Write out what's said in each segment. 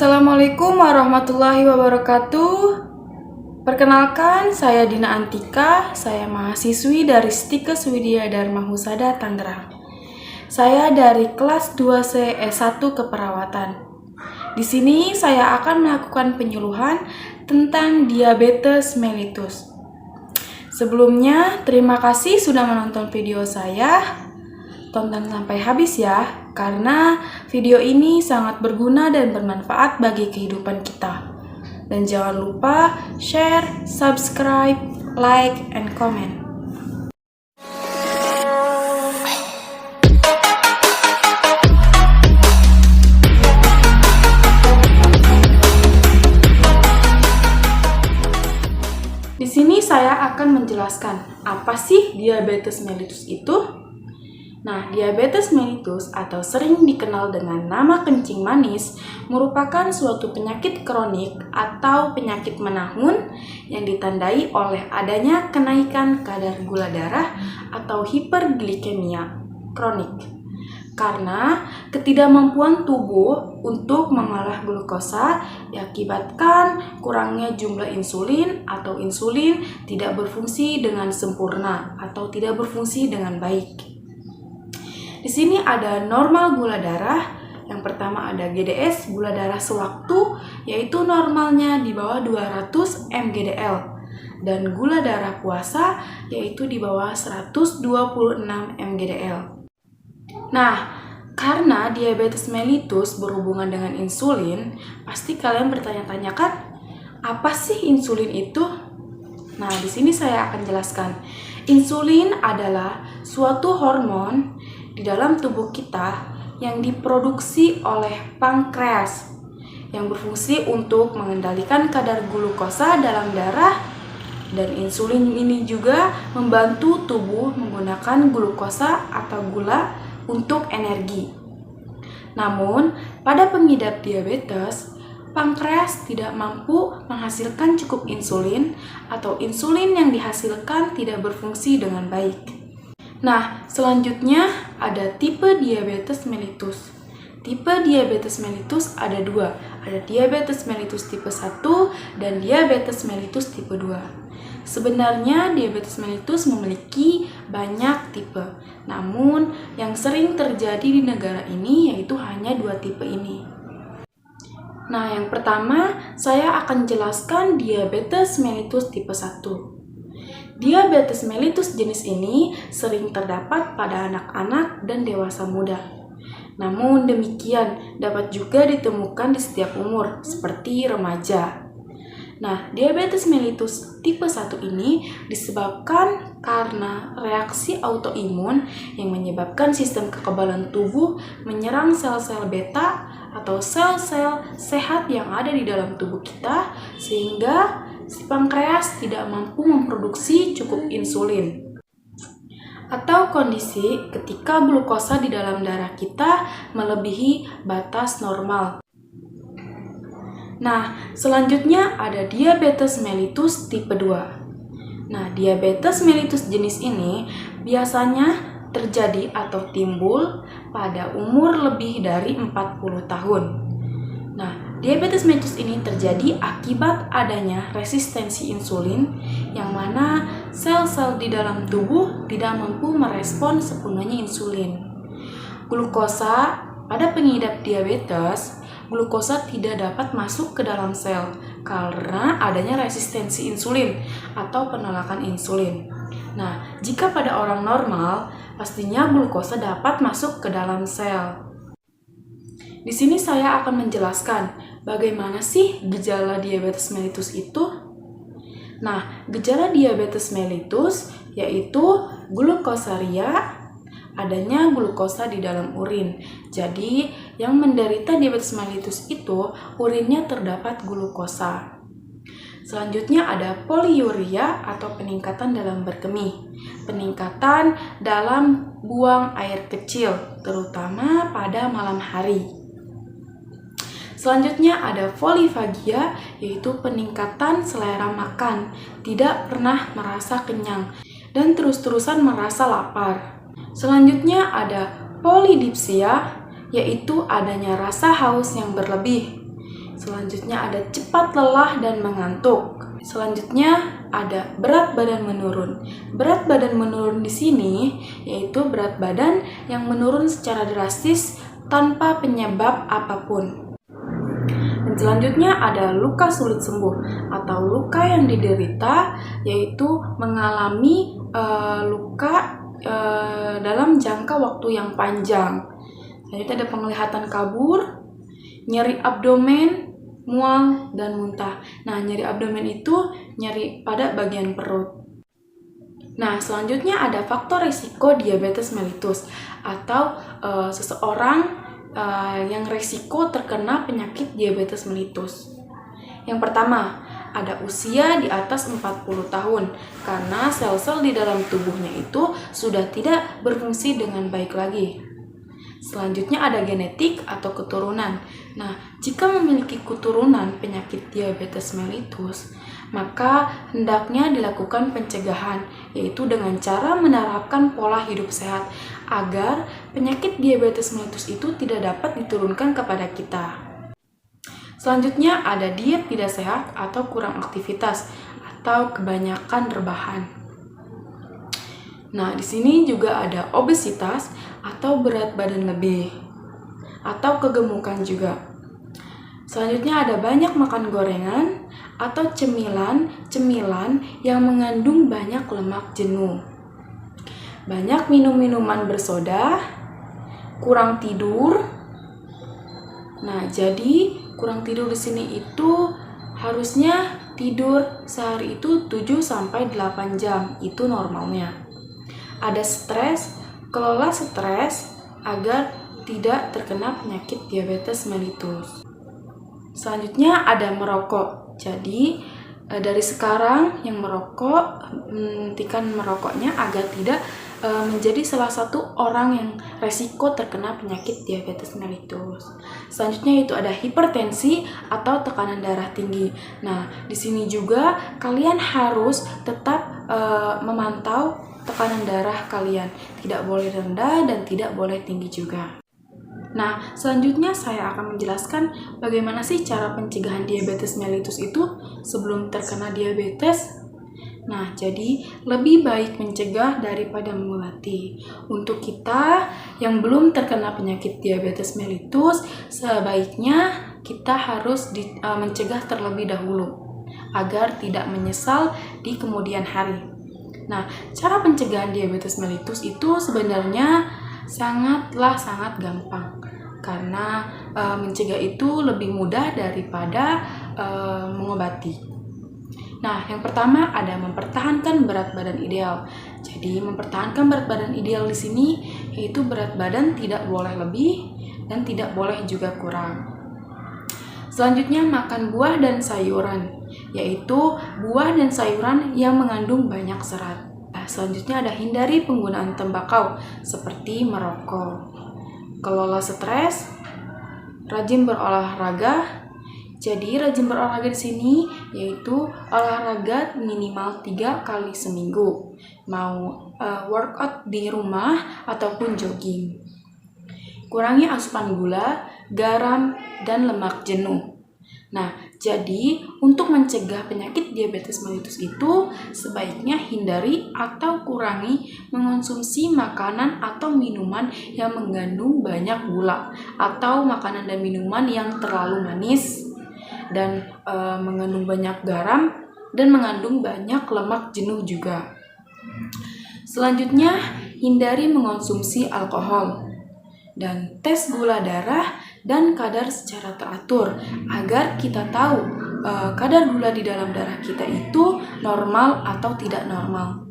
Assalamualaikum warahmatullahi wabarakatuh. Perkenalkan, saya Dina Antika. Saya mahasiswi dari Stikes Widya Dharma Husada, Tangerang. Saya dari kelas 2C S1 Keperawatan. Di sini saya akan melakukan penyuluhan tentang diabetes mellitus. Sebelumnya, terima kasih sudah menonton video saya. Tonton sampai habis ya, karena video ini sangat berguna dan bermanfaat bagi kehidupan kita. Dan jangan lupa share, subscribe, like, and comment. Di sini saya akan menjelaskan apa sih diabetes mellitus itu. Nah, diabetes mellitus atau sering dikenal dengan nama kencing manis merupakan suatu penyakit kronik atau penyakit menahun yang ditandai oleh adanya kenaikan kadar gula darah atau hiperglikemia kronik karena ketidakmampuan tubuh untuk mengolah glukosa diakibatkan kurangnya jumlah insulin atau insulin tidak berfungsi dengan sempurna atau tidak berfungsi dengan baik. Di sini ada normal gula darah. Yang pertama ada GDS, gula darah sewaktu, yaitu normalnya di bawah 200 mgdl. Dan gula darah puasa, yaitu di bawah 126 mgdl. Nah, karena diabetes mellitus berhubungan dengan insulin, pasti kalian bertanya-tanya kan, apa sih insulin itu? Nah, di sini saya akan jelaskan. Insulin adalah suatu hormon di dalam tubuh kita yang diproduksi oleh pankreas yang berfungsi untuk mengendalikan kadar glukosa dalam darah, dan insulin ini juga membantu tubuh menggunakan glukosa atau gula untuk energi. Namun, pada pengidap diabetes, pankreas tidak mampu menghasilkan cukup insulin atau insulin yang dihasilkan tidak berfungsi dengan baik. Nah, selanjutnya ada tipe diabetes mellitus. Tipe diabetes mellitus ada dua. Ada diabetes mellitus tipe 1 dan diabetes mellitus tipe 2. Sebenarnya diabetes mellitus memiliki banyak tipe. Namun, yang sering terjadi di negara ini yaitu hanya dua tipe ini. Nah, yang pertama saya akan jelaskan diabetes mellitus tipe 1. Diabetes mellitus jenis ini sering terdapat pada anak-anak dan dewasa muda. Namun demikian dapat juga ditemukan di setiap umur, seperti remaja. Nah, diabetes mellitus tipe 1 ini disebabkan karena reaksi autoimun yang menyebabkan sistem kekebalan tubuh menyerang sel-sel beta atau sel-sel sehat yang ada di dalam tubuh kita, sehingga si pankreas tidak mampu memproduksi cukup insulin. Atau kondisi ketika glukosa di dalam darah kita melebihi batas normal. Nah, selanjutnya ada diabetes mellitus tipe 2. Nah, diabetes mellitus jenis ini biasanya terjadi atau timbul pada umur lebih dari 40 tahun. Nah, diabetes mellitus ini terjadi akibat adanya resistensi insulin yang mana sel-sel di dalam tubuh tidak mampu merespon sepenuhnya insulin. Glukosa pada pengidap diabetes, glukosa tidak dapat masuk ke dalam sel karena adanya resistensi insulin atau penolakan insulin. Nah, jika pada orang normal, pastinya glukosa dapat masuk ke dalam sel. Di sini saya akan menjelaskan bagaimana sih gejala diabetes mellitus itu. Nah, gejala diabetes mellitus yaitu glukosaria, adanya glukosa di dalam urin. Jadi, yang menderita diabetes mellitus itu urinnya terdapat glukosa. Selanjutnya ada poliuria atau peningkatan dalam berkemih. Peningkatan dalam buang air kecil, terutama pada malam hari. Selanjutnya ada polifagia, yaitu peningkatan selera makan, tidak pernah merasa kenyang, dan terus-terusan merasa lapar. Selanjutnya ada polidipsia, yaitu adanya rasa haus yang berlebih. Selanjutnya ada cepat lelah dan mengantuk. Selanjutnya ada berat badan menurun. Berat badan menurun di sini yaitu berat badan yang menurun secara drastis tanpa penyebab apapun. Dan selanjutnya ada luka sulit sembuh atau luka yang diderita yaitu mengalami luka dalam jangka waktu yang panjang. Selanjutnya ada penglihatan kabur, nyeri abdomen, mual, dan muntah. Nah, nyeri abdomen itu nyeri pada bagian perut. Nah, selanjutnya ada faktor risiko diabetes mellitus atau seseorang yang risiko terkena penyakit diabetes mellitus. Yang pertama, ada usia di atas 40 tahun karena sel-sel di dalam tubuhnya itu sudah tidak berfungsi dengan baik lagi. Selanjutnya ada genetik atau keturunan. Nah, jika memiliki keturunan penyakit diabetes mellitus, maka hendaknya dilakukan pencegahan, yaitu dengan cara menerapkan pola hidup sehat agar penyakit diabetes mellitus itu tidak dapat diturunkan kepada kita. Selanjutnya ada diet tidak sehat atau kurang aktivitas atau kebanyakan rebahan. Nah, di sini juga ada obesitas atau berat badan lebih atau kegemukan juga. Selanjutnya ada banyak makan gorengan atau cemilan yang mengandung banyak lemak jenuh. Banyak minum minuman bersoda, kurang tidur. Nah, jadi kurang tidur di sini itu harusnya tidur sehari itu 7-8 jam, itu normalnya. Ada stres, kelola stres agar tidak terkena penyakit diabetes mellitus. Selanjutnya ada merokok. Jadi dari sekarang yang merokok, hentikan merokoknya agar tidak menjadi salah satu orang yang resiko terkena penyakit diabetes mellitus. Selanjutnya itu ada hipertensi atau tekanan darah tinggi. Nah, di sini juga kalian harus tetap memantau tekanan darah kalian. Tidak boleh rendah dan tidak boleh tinggi juga. Nah, selanjutnya saya akan menjelaskan bagaimana sih cara pencegahan diabetes mellitus itu sebelum terkena diabetes. Nah, jadi lebih baik mencegah daripada mengobati. Untuk kita yang belum terkena penyakit diabetes mellitus, sebaiknya kita harus mencegah terlebih dahulu agar tidak menyesal di kemudian hari. Nah, cara pencegahan diabetes mellitus itu sebenarnya sangat gampang karena mencegah itu lebih mudah daripada mengobati. Nah, yang pertama ada mempertahankan berat badan ideal. Jadi, mempertahankan berat badan ideal di sini yaitu berat badan tidak boleh lebih dan tidak boleh juga kurang. Selanjutnya makan buah dan sayuran, yaitu buah dan sayuran yang mengandung banyak serat. Nah, selanjutnya ada hindari penggunaan tembakau seperti merokok. Kelola stres, rajin berolahraga. Jadi rajin berolahraga di sini yaitu olahraga minimal 3 kali seminggu. Mau workout di rumah ataupun jogging. Kurangi asupan gula, garam, dan lemak jenuh. Nah, jadi untuk mencegah penyakit diabetes mellitus itu sebaiknya hindari atau kurangi mengonsumsi makanan atau minuman yang mengandung banyak gula atau makanan dan minuman yang terlalu manis dan mengandung banyak garam dan mengandung banyak lemak jenuh juga. Selanjutnya, hindari mengonsumsi alkohol dan tes gula darah dan kadar secara teratur agar kita tahu kadar gula di dalam darah kita itu normal atau tidak normal.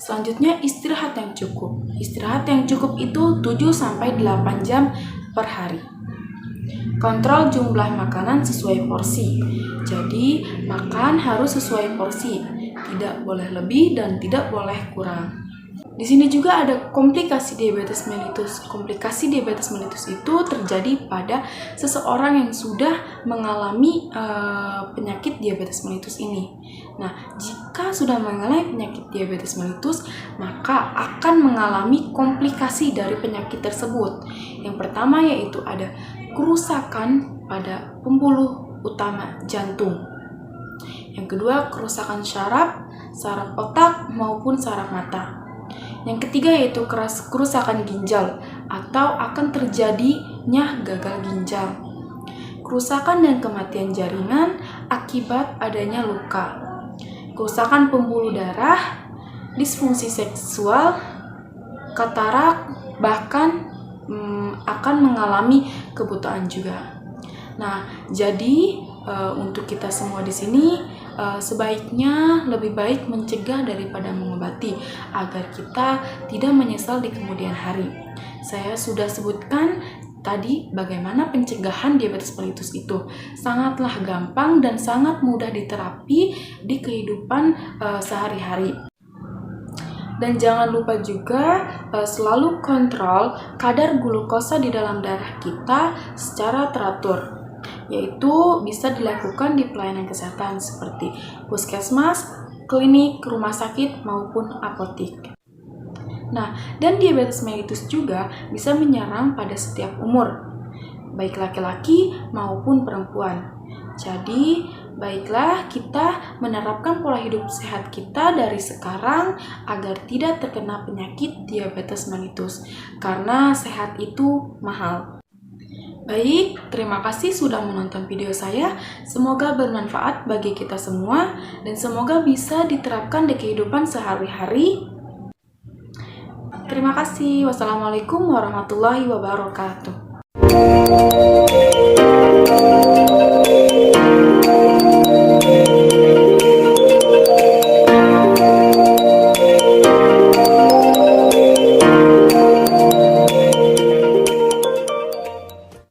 Selanjutnya, istirahat yang cukup. Istirahat yang cukup itu 7-8 jam per hari. Kontrol jumlah makanan sesuai porsi. Jadi, makan harus sesuai porsi. Tidak boleh lebih dan tidak boleh kurang. Di sini juga ada komplikasi diabetes mellitus. Komplikasi diabetes mellitus itu terjadi pada seseorang yang sudah mengalami penyakit diabetes mellitus ini. Nah, jika sudah mengalami penyakit diabetes mellitus, maka akan mengalami komplikasi dari penyakit tersebut. Yang pertama yaitu ada kerusakan pada pembuluh utama jantung. Yang kedua, kerusakan saraf otak maupun saraf mata. Yang ketiga yaitu kerusakan ginjal atau akan terjadinya gagal ginjal. Kerusakan dan kematian jaringan akibat adanya luka. Kerusakan pembuluh darah, disfungsi seksual, katarak, bahkan akan mengalami kebutaan juga. Nah, jadi untuk kita semua di sini sebaiknya lebih baik mencegah daripada mengobati agar kita tidak menyesal di kemudian hari. Saya sudah sebutkan tadi bagaimana pencegahan diabetes mellitus itu sangatlah gampang dan sangat mudah diterapi di kehidupan sehari-hari. Dan jangan lupa juga selalu kontrol kadar glukosa di dalam darah kita secara teratur, yaitu bisa dilakukan di pelayanan kesehatan seperti puskesmas, klinik, rumah sakit, maupun apotik. Nah, dan diabetes mellitus juga bisa menyerang pada setiap umur, baik laki-laki maupun perempuan. Jadi, baiklah kita menerapkan pola hidup sehat kita dari sekarang agar tidak terkena penyakit diabetes mellitus, karena sehat itu mahal. Baik, terima kasih sudah menonton video saya. Semoga bermanfaat bagi kita semua dan semoga bisa diterapkan di kehidupan sehari-hari. Terima kasih. Wassalamualaikum warahmatullahi wabarakatuh.